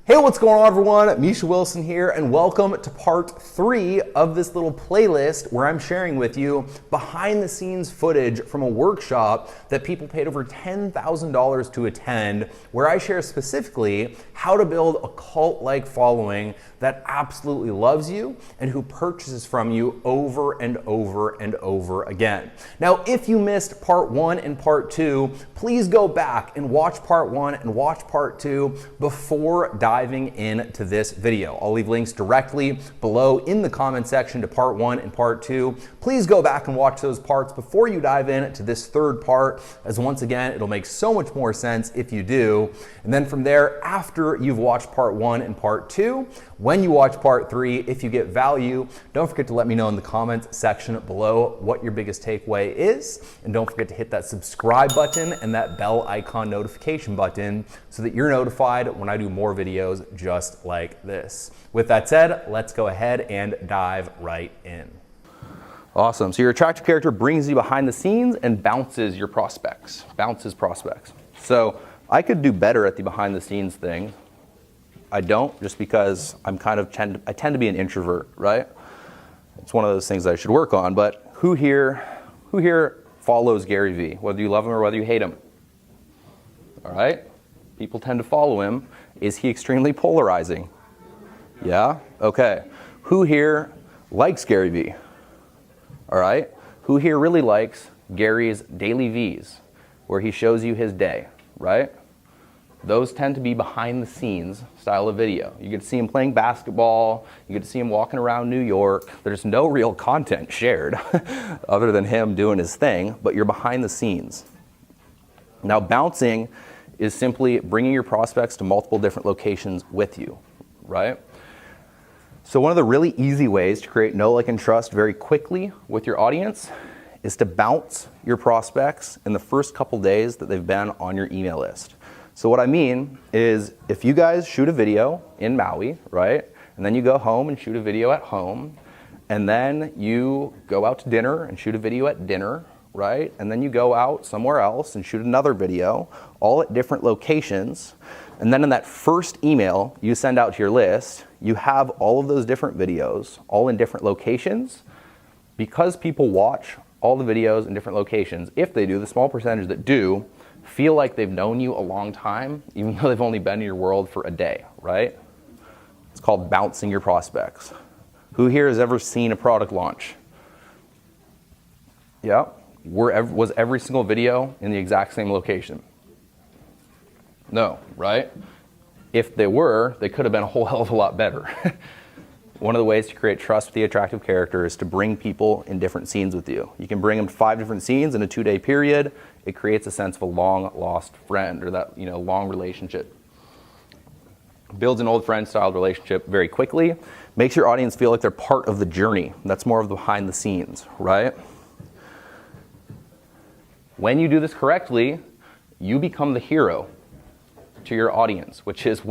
Hey, what's going on everyone? Misha Wilson here, and welcome to part 3 of this little playlist where I'm sharing with you behind the scenes footage from a workshop that people paid over $10,000 to attend, where I share specifically how to build a cult-like following that absolutely loves you and who purchases from you over and over and over again. Now, if you missed part 1 and part 2, please go back and watch part 1 and watch part 2 before diving into this video. I'll leave links directly below in the comment section to part 1 and part 2. Please go back and watch those parts before you dive in to this third part, as once again, it'll make so much more sense if you do. And then from there, after you've watched part 1 and part 2, when you watch part 3, if you get value, don't forget to let me know in the comments section below what your biggest takeaway is. And don't forget to hit that subscribe button and that bell icon notification button so that you're notified when I do more videos just like this. With that said, let's go ahead and dive right in. Awesome. So your attractive character brings you behind the scenes and bounces your prospects. Bounces prospects. So I could do better at the behind the scenes thing. I don't, just because I tend to be an introvert, right? It's one of those things that I should work on. But who here follows Gary Vee, whether you love him or whether you hate him? All right? People tend to follow him. Is he extremely polarizing? Yeah? Okay. Who here likes Gary Vee? All right? Who here really likes Gary's daily V's, where he shows you his day, right? Those tend to be behind the scenes style of video. You get to see him playing basketball, you get to see him walking around New York. There's no real content shared other than him doing his thing, but you're behind the scenes. Now, bouncing is simply bringing your prospects to multiple different locations with you, right? So one of the really easy ways to create know, like, and trust very quickly with your audience is to bounce your prospects in the first couple days that they've been on your email list. So what I mean is, if you guys shoot a video in Maui, right, and then you go home and shoot a video at home, and then you go out to dinner and shoot a video at dinner, right, and then you go out somewhere else and shoot another video, all at different locations, and then in that first email you send out to your list, you have all of those different videos, all in different locations. Because people watch all the videos in different locations, if they do, the small percentage that do, feel like they've known you a long time, even though they've only been in your world for a day, right? It's called bouncing your prospects. Who here has ever seen a product launch? Yeah? Was every single video in the exact same location? No, right? If they were, they could have been a whole hell of a lot better. One of the ways to create trust with the attractive character is to bring people in different scenes with you. You can bring them to 5 different scenes in a 2-day period. It creates a sense of a long lost friend, or that, long relationship. Builds an old friend style relationship very quickly. Makes your audience feel like they're part of the journey. That's more of the behind the scenes, right? When you do this correctly, you become the hero to your audience, which is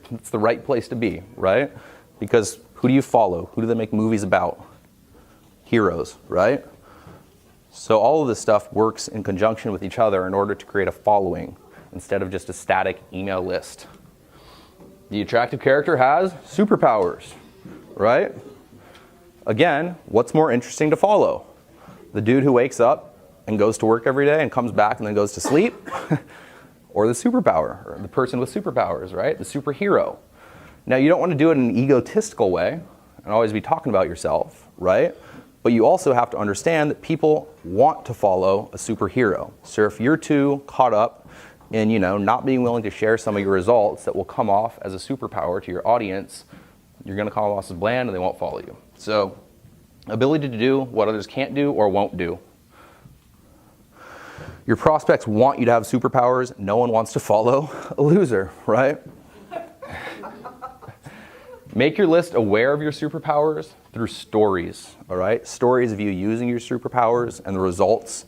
it's the right place to be, right? Because who do you follow? Who do they make movies about? Heroes, right? So all of this stuff works in conjunction with each other in order to create a following instead of just a static email list. The attractive character has superpowers, right? Again, what's more interesting to follow? The dude who wakes up and goes to work every day and comes back and then goes to sleep? Or the superpower, or the person with superpowers, right? The superhero. Now, you don't want to do it in an egotistical way and always be talking about yourself, right? But you also have to understand that people want to follow a superhero. So if you're too caught up in, not being willing to share some of your results that will come off as a superpower to your audience, you're going to come off as bland and they won't follow you. So, ability to do what others can't do or won't do. Your prospects want you to have superpowers. No one wants to follow a loser, right? Make your list aware of your superpowers through stories, all right? Stories of you using your superpowers and the results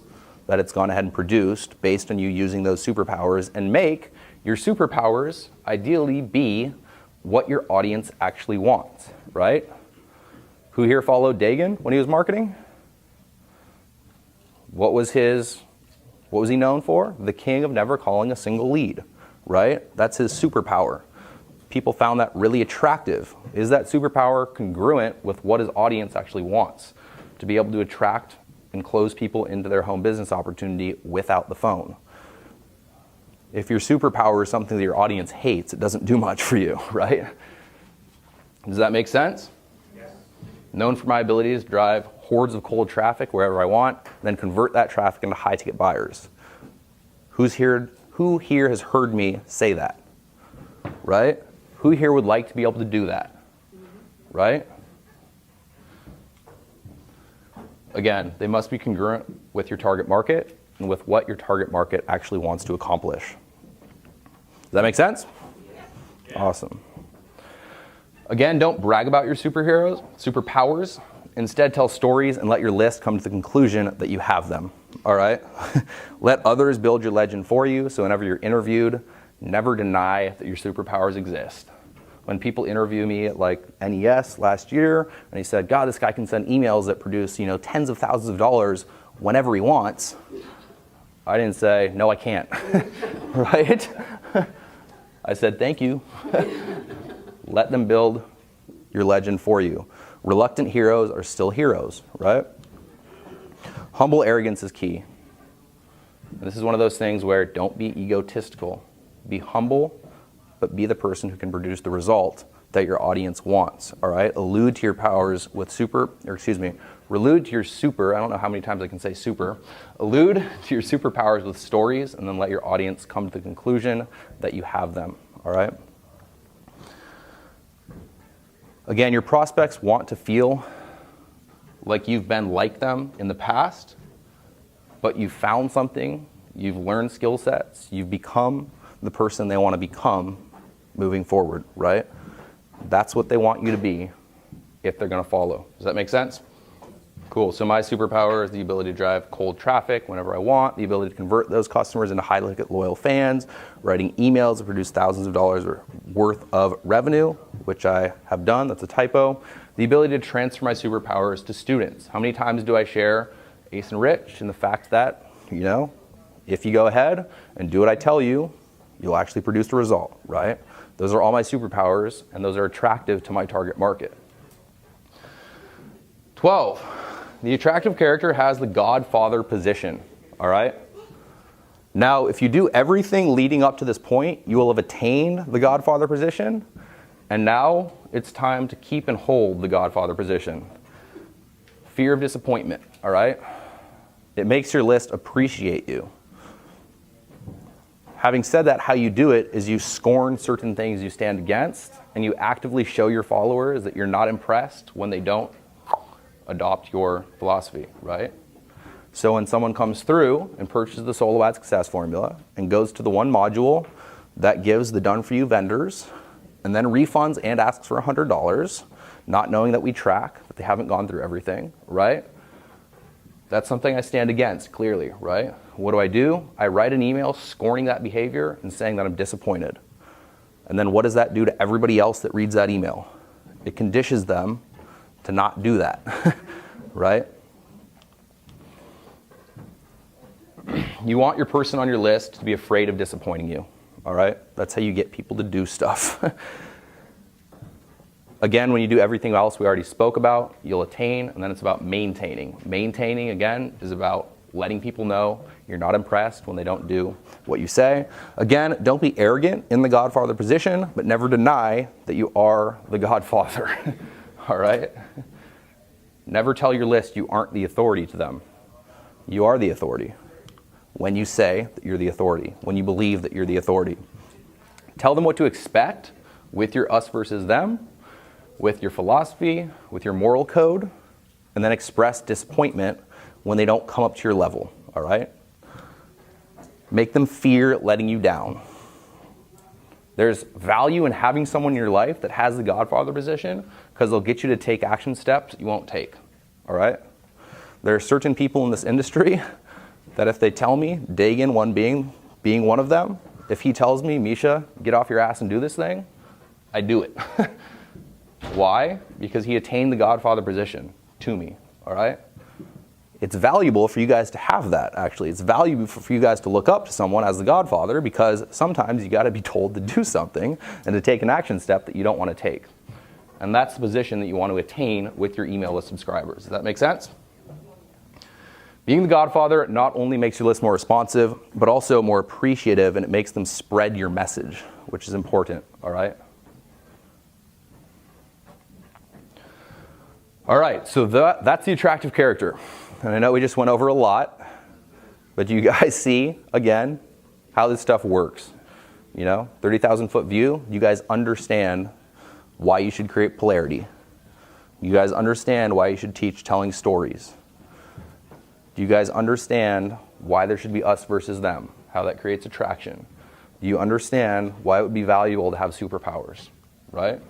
that it's gone ahead and produced based on you using those superpowers, and make your superpowers ideally be what your audience actually wants, right? Who here followed Dagan when he was marketing? What was he known for? The king of never calling a single lead, right? That's his superpower. people found that really attractive. Is that superpower congruent with what his audience actually wants? To be able to attract and close people into their home business opportunity without the phone. If your superpower is something that your audience hates, it doesn't do much for you, right? Does that make sense? Yes. Known for my ability to drive hordes of cold traffic wherever I want, then convert that traffic into high-ticket buyers. Who here has heard me say that? Right? Who here would like to be able to do that? Right? Again, they must be congruent with your target market and with what your target market actually wants to accomplish. Does that make sense? Yeah. Awesome. Again, don't brag about your superpowers. Instead, tell stories and let your list come to the conclusion that you have them. All right? Let others build your legend for you, so whenever you're interviewed, never deny that your superpowers exist. When people interview me at like NES last year, and he said, God, this guy can send emails that produce, tens of thousands of dollars whenever he wants. I didn't say, no, I can't. Right? I said, thank you. Let them build your legend for you. Reluctant heroes are still heroes, right? Humble arrogance is key. And this is one of those things where don't be egotistical. Be humble, but be the person who can produce the result that your audience wants, all right? Allude to your powers with allude to your super, I don't know how many times I can say super, allude to your superpowers with stories, and then let your audience come to the conclusion that you have them, all right? Again, your prospects want to feel like you've been like them in the past, but you've found something, you've learned skill sets, you've become the person they want to become moving forward, right? That's what they want you to be if they're going to follow. Does that make sense? Cool. So my superpower is the ability to drive cold traffic whenever I want, the ability to convert those customers into high-ticket loyal fans, writing emails that produce thousands of dollars worth of revenue, which I have done. That's a typo. The ability to transfer my superpowers to students. How many times do I share Ace and Rich and the fact that, if you go ahead and do what I tell you, you'll actually produce the result, right? Those are all my superpowers, and those are attractive to my target market. 12, the attractive character has the godfather position, all right? Now, if you do everything leading up to this point, you will have attained the godfather position, and now it's time to keep and hold the godfather position. Fear of disappointment, all right? It makes your list appreciate you. Having said that, how you do it is you scorn certain things you stand against, and you actively show your followers that you're not impressed when they don't adopt your philosophy, right? So when someone comes through and purchases the Solo Ad Success Formula and goes to the one module that gives the done-for-you vendors and then refunds and asks for $100, not knowing that we track, that they haven't gone through everything, right? That's something I stand against, clearly, right? What do? I write an email scorning that behavior and saying that I'm disappointed. And then what does that do to everybody else that reads that email? It conditions them to not do that, right? You want your person on your list to be afraid of disappointing you, all right? That's how you get people to do stuff. Again, when you do everything else we already spoke about, you'll attain, and then it's about maintaining. Maintaining, again, is about letting people know you're not impressed when they don't do what you say. Again, don't be arrogant in the godfather position, but never deny that you are the godfather, all right? Never tell your list you aren't the authority to them. You are the authority when you say that you're the authority, when you believe that you're the authority. Tell them what to expect with your us versus them, with your philosophy, with your moral code, and then express disappointment when they don't come up to your level, all right? Make them fear letting you down. There's value in having someone in your life that has the godfather position because they'll get you to take action steps you won't take, all right? There are certain people in this industry that if they tell me, Dagan, one being one of them, if he tells me, Misha, get off your ass and do this thing, I do it. Why? Because he attained the godfather position to me, all right? It's valuable for you guys to have that, actually. It's valuable for you guys to look up to someone as the godfather, because sometimes you got to be told to do something and to take an action step that you don't want to take. And that's the position that you want to attain with your email list subscribers. Does that make sense? Being the godfather not only makes your list more responsive, but also more appreciative, and it makes them spread your message, which is important, all right? All right, so that's the attractive character. And I know we just went over a lot, but you guys see, again, how this stuff works. 30,000 foot view, you guys understand why you should create polarity. You guys understand why you should teach telling stories. Do you guys understand why there should be us versus them? How that creates attraction? Do you understand why it would be valuable to have superpowers, right?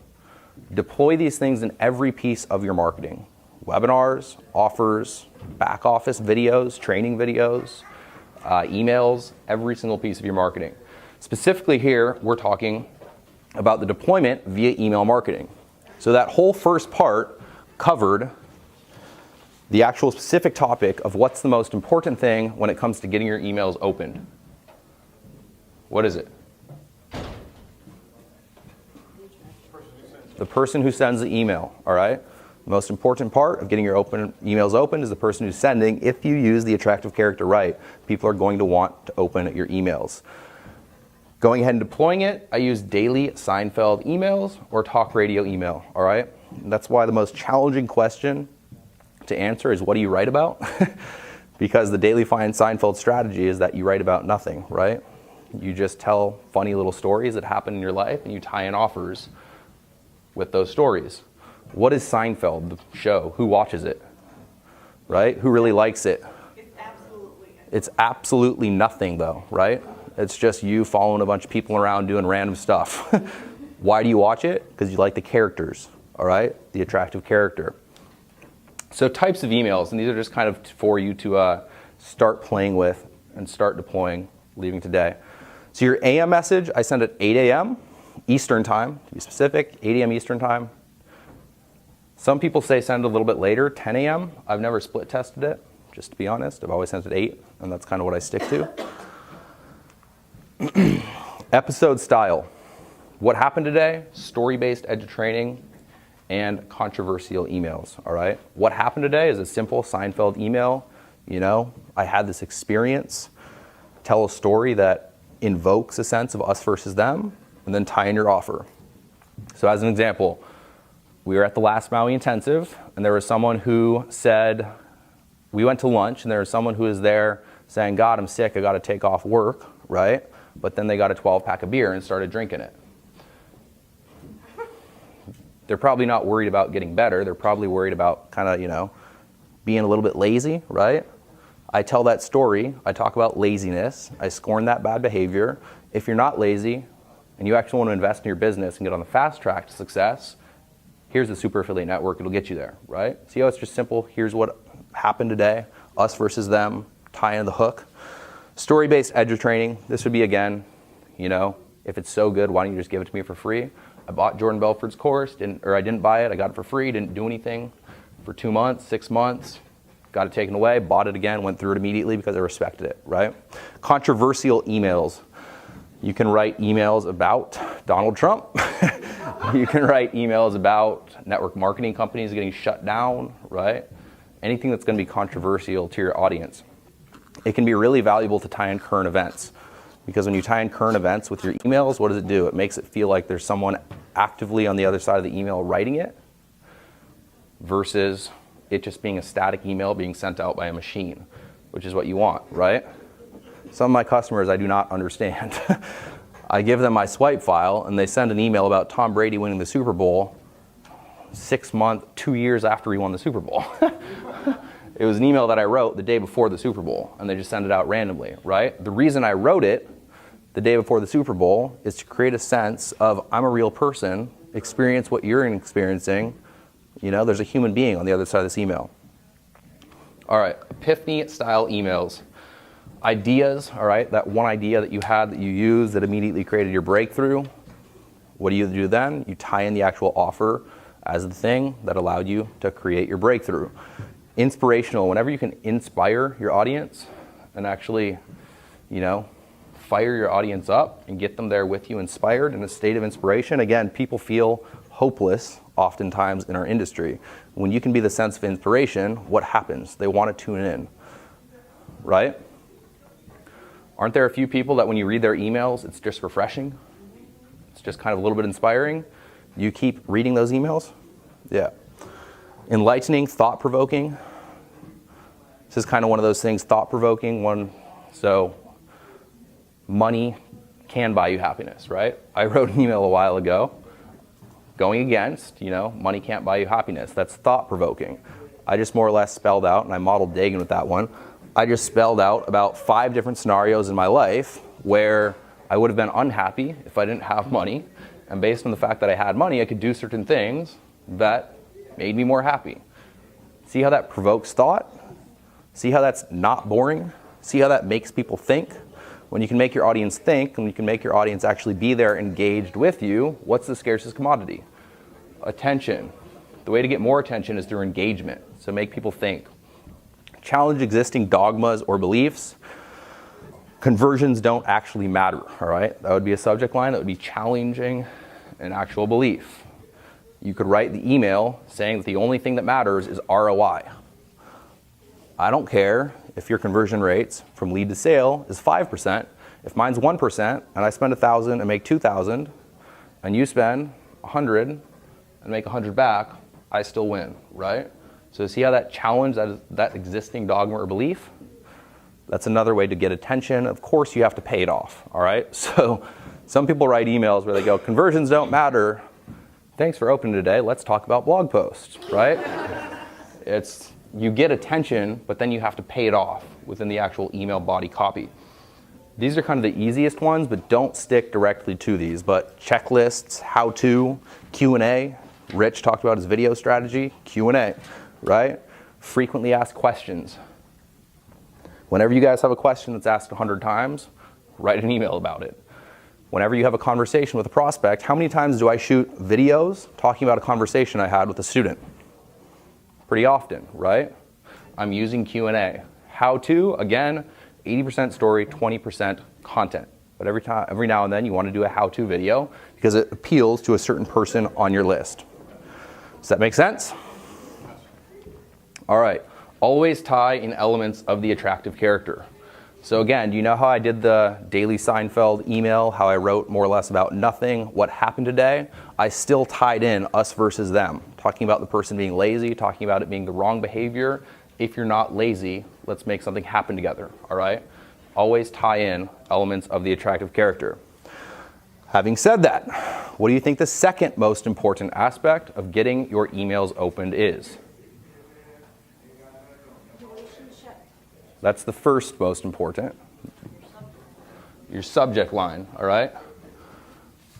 Deploy these things in every piece of your marketing. Webinars, offers, back office videos, training videos, emails, every single piece of your marketing. Specifically here, we're talking about the deployment via email marketing. So that whole first part covered the actual specific topic of what's the most important thing when it comes to getting your emails opened. What is it? The person who sends the email, all right? The most important part of getting your emails open is the person who's sending. If you use the attractive character right, people are going to want to open your emails. Going ahead and deploying it, I use daily Seinfeld emails or talk radio email, all right? And that's why the most challenging question to answer is, what do you write about? Because the daily Seinfeld strategy is that you write about nothing, right? You just tell funny little stories that happen in your life, and you tie in offers with those stories. What is Seinfeld, the show? Who watches it? Right? Who really likes it? It's absolutely nothing, though, right? It's just you following a bunch of people around doing random stuff. Why do you watch it? Because you like the characters, all right? The attractive character. So types of emails, and these are just kind of for you to start playing with and start deploying leaving today. So your AM message, I send at 8 a.m. Eastern time, to be specific, 8 a.m. Eastern time. Some people say send a little bit later, 10 a.m. I've never split tested it, just to be honest. I've always sent it at 8, and that's kind of what I stick to. Episode style. What happened today? Story-based edu-training and controversial emails, all right? What happened today is a simple Seinfeld email. I had this experience. Tell a story that invokes a sense of us versus them, and then tie in your offer. So as an example, we were at the last Maui Intensive, and there was someone who said, we went to lunch, and there was someone who was there saying, God, I'm sick, I gotta take off work, right? But then they got a 12-pack of beer and started drinking it. They're probably not worried about getting better. They're probably worried about kind of, being a little bit lazy, right? I tell that story. I talk about laziness. I scorn that bad behavior. If you're not lazy and you actually want to invest in your business and get on the fast track to success, here's the Super Affiliate Network. It'll get you there, right? See how it's just simple? Here's what happened today. Us versus them. Tie in the hook. Story-based edu-training. This would be, again, if it's so good, why don't you just give it to me for free? I bought Jordan Belfort's course, I didn't buy it, I got it for free, didn't do anything for 2 months, 6 months, got it taken away, bought it again, went through it immediately because I respected it, right? Controversial emails. You can write emails about Donald Trump. You can write emails about network marketing companies getting shut down, right? Anything that's going to be controversial to your audience. It can be really valuable to tie in current events. Because when you tie in current events with your emails, what does it do? It makes it feel like there's someone actively on the other side of the email writing it versus it just being a static email being sent out by a machine, which is what you want, right? Some of my customers I do not understand. I give them my swipe file and they send an email about Tom Brady winning the Super Bowl 6 months, 2 years after he won the Super Bowl. It was an email that I wrote the day before the Super Bowl, and they just send it out randomly, right? The reason I wrote it the day before the Super Bowl is to create a sense of I'm a real person, experience what you're experiencing. There's a human being on the other side of this email. All right, epiphany-style emails. Ideas, all right, that one idea that you had that you used that immediately created your breakthrough. What do you do then? You tie in the actual offer as the thing that allowed you to create your breakthrough. Inspirational, whenever you can inspire your audience and actually, fire your audience up and get them there with you inspired in a state of inspiration. Again, people feel hopeless oftentimes in our industry. When you can be the sense of inspiration, what happens? They want to tune in, right? Aren't there a few people that when you read their emails, it's just refreshing? It's just kind of a little bit inspiring. You keep reading those emails? Yeah. Enlightening, thought-provoking. This is kind of one of those things, thought-provoking one. So money can buy you happiness, right? I wrote an email a while ago going against, money can't buy you happiness. That's thought-provoking. I just more or less spelled out, and I modeled Dagan with that one. I just spelled out about 5 different scenarios in my life where I would have been unhappy if I didn't have money. And based on the fact that I had money, I could do certain things that made me more happy. See how that provokes thought? See how that's not boring? See how that makes people think? When you can make your audience think, and you can make your audience actually be there engaged with you, what's the scarcest commodity? Attention. The way to get more attention is through engagement. So make people think. Challenge existing dogmas or beliefs. Conversions don't actually matter, all right? That would be a subject line that would be challenging an actual belief. You could write the email saying that the only thing that matters is ROI. I don't care if your conversion rates from lead to sale is 5%. If mine's 1% and I spend 1,000 and make 2,000, and you spend 100 and make 100 back, I still win, right? So see how that challenge, that existing dogma or belief? That's another way to get attention. Of course, you have to pay it off, all right? So some people write emails where they go, conversions don't matter. Thanks for opening today. Let's talk about blog posts, right? You get attention, but then you have to pay it off within the actual email body copy. These are kind of the easiest ones, but don't stick directly to these. But checklists, how-to, Q&A. Rich talked about his video strategy, Q&A. Right? Frequently asked questions. Whenever you guys have a question that's asked 100 times, write an email about it. Whenever you have a conversation with a prospect, how many times do I shoot videos talking about a conversation I had with a student? Pretty often, right? I'm using Q&A. How to, again, 80% story, 20% content. But every now and then you want to do a how-to video because it appeals to a certain person on your list. Does that make sense? All right, always tie in elements of the attractive character. So again, do you know how I did the daily Seinfeld email, how I wrote more or less about nothing, what happened today? I still tied in us versus them, talking about the person being lazy, talking about it being the wrong behavior. If you're not lazy, let's make something happen together, all right? Always tie in elements of the attractive character. Having said that, what do you think the second most important aspect of getting your emails opened is? That's the first most important. Your subject line, all right?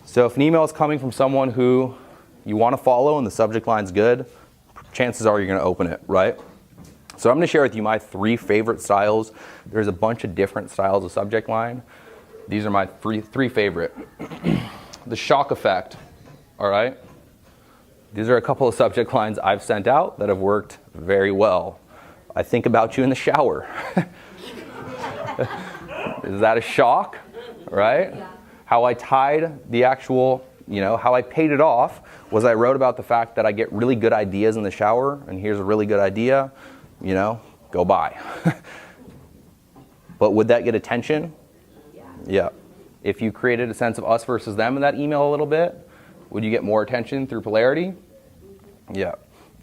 So if an email is coming from someone who you want to follow and the subject line's good, chances are you're going to open it, right? So I'm going to share with you my 3 favorite styles. There's a bunch of different styles of subject line. These are my 3 favorite. The shock effect, all right? These are a couple of subject lines I've sent out that have worked very well. I think about you in the shower. Is that a shock, right? Yeah. How I tied the actual, how I paid it off was I wrote about the fact that I get really good ideas in the shower, and here's a really good idea, go buy. But would that get attention? Yeah. If you created a sense of us versus them in that email a little bit, would you get more attention through polarity? Yeah.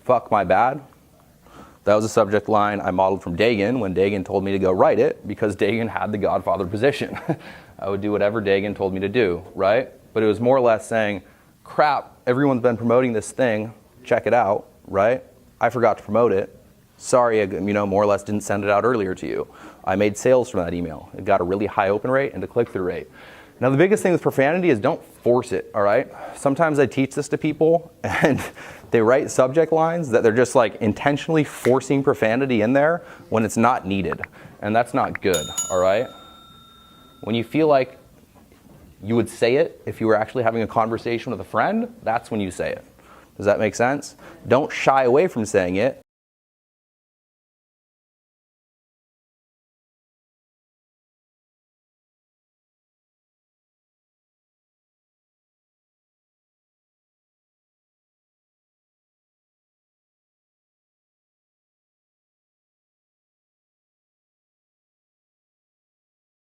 Fuck my bad. That was a subject line I modeled from Dagan when Dagan told me to go write it because Dagan had the Godfather position. I would do whatever Dagan told me to do, right? But it was more or less saying, crap, everyone's been promoting this thing, check it out, right? I forgot to promote it. Sorry, I, more or less didn't send it out earlier to you. I made sales from that email. It got a really high open rate and a click-through rate. Now, the biggest thing with profanity is don't force it, all right? Sometimes I teach this to people, and they write subject lines that they're just like intentionally forcing profanity in there when it's not needed. And that's not good, all right? When you feel like you would say it if you were actually having a conversation with a friend, that's when you say it. Does that make sense? Don't shy away from saying it,